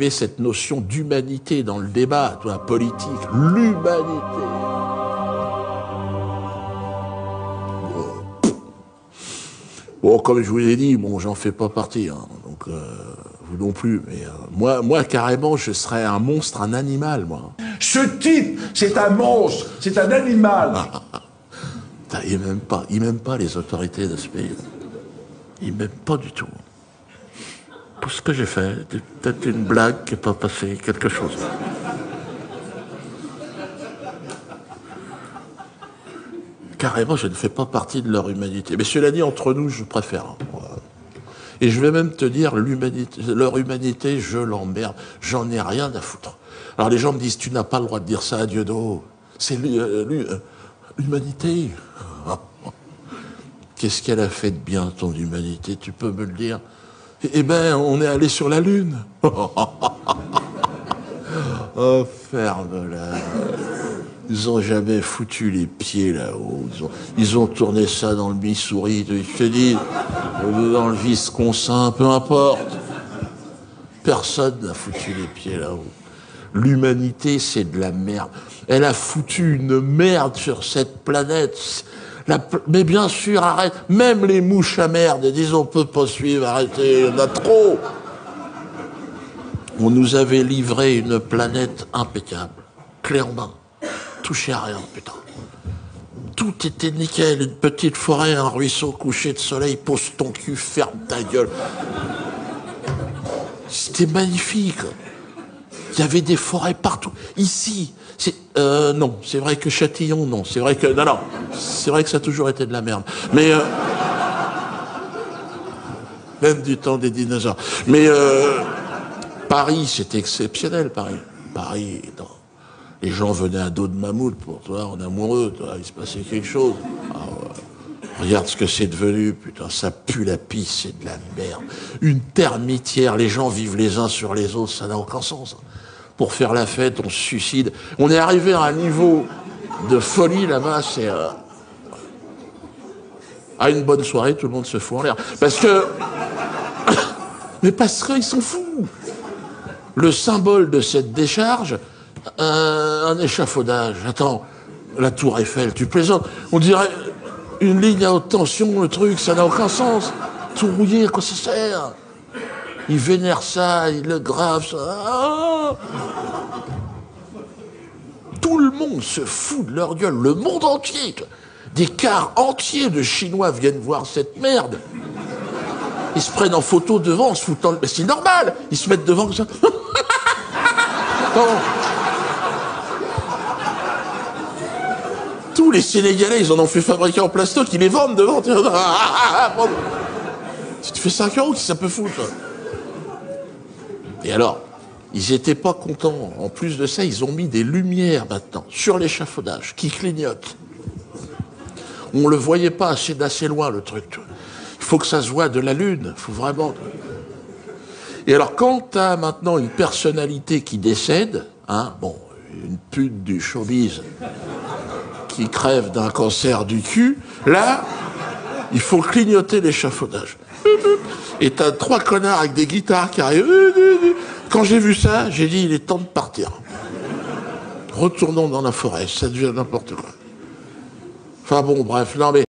Cette notion d'humanité dans le débat, toi, politique, l'humanité. Bon, comme je vous l'ai dit, bon, j'en fais pas partie, hein, donc vous non plus. Mais moi, carrément, je serais un monstre, un animal, moi. Ce type, c'est un monstre, c'est un animal. Il m'aime pas les autorités de ce pays. Il m'aime pas du tout. Tout ce que j'ai fait, c'est peut-être une blague qui n'est pas passée, quelque chose. Carrément, je ne fais pas partie de leur humanité. Mais cela dit, entre nous, je préfère. Et je vais même te dire, leur humanité, je l'emmerde. J'en ai rien à foutre. Alors les gens me disent, tu n'as pas le droit de dire ça à Dieudo. C'est l'humanité. Qu'est-ce qu'elle a fait de bien, ton humanité? Tu peux me le dire? Eh ben, on est allé sur la Lune. Oh, ferme-la. Ils ont jamais foutu les pieds là-haut. Ils ont tourné ça dans le Missouri. Je te dis, dans le Wisconsin, peu importe. Personne n'a foutu les pieds là-haut. L'humanité, c'est de la merde. Elle a foutu une merde sur cette planète. Mais bien sûr, arrête. Même les mouches à merde, disent on peut pas suivre, arrêtez, il y en a trop. On nous avait livré une planète impeccable, clé en main, touché à rien, putain. Tout était nickel, une petite forêt, un ruisseau, coucher de soleil, pose ton cul, ferme ta gueule. C'était magnifique. Il y avait des forêts partout. Ici, non, c'est vrai que Châtillon, non. C'est vrai que, non, c'est vrai que ça a toujours été de la merde. Mais, même du temps des dinosaures. Mais, Paris, c'était exceptionnel, Paris. Paris, non. Les gens venaient à dos de mammouth pour toi, en amoureux, toi, il se passait quelque chose. Ah ouais. Regarde ce que c'est devenu, putain, ça pue la pisse, c'est de la merde. Une termitière, les gens vivent les uns sur les autres, ça n'a aucun sens. Pour faire la fête, on se suicide. On est arrivé à un niveau de folie là-bas, c'est... À une bonne soirée, tout le monde se fout en l'air. Parce que... Mais parce qu'ils sont fous. Le symbole de cette décharge, un échafaudage. Attends, la tour Eiffel, tu plaisantes. On dirait une ligne à haute tension, le truc, ça n'a aucun sens. Tout rouillé, à quoi ça sert? Ils vénèrent ça, ils le gravent, ça. Ah, tout le monde se fout de leur gueule, le monde entier. Des cars entiers de Chinois viennent voir cette merde. Ils se prennent en photo devant en se foutant... Mais c'est normal, ils se mettent devant comme ça. Non. Tous les Sénégalais, ils en ont fait fabriquer en plastoc, ils les vendent devant. Si tu fais 5 €, ça peut foutre. Et alors, ils n'étaient pas contents. En plus de ça, ils ont mis des lumières maintenant sur l'échafaudage qui clignotent. On ne le voyait pas d'assez loin, le truc. Il faut que ça se voit de la Lune. Il faut vraiment... Et alors, quand tu as maintenant une personnalité qui décède, hein, bon, une pute du showbiz qui crève d'un cancer du cul, là, il faut clignoter l'échafaudage. Et t'as 3 connards avec des guitares qui arrivent. Quand j'ai vu ça, j'ai dit, il est temps de partir. Retournons dans la forêt, ça devient n'importe quoi. Enfin bon, bref, non mais...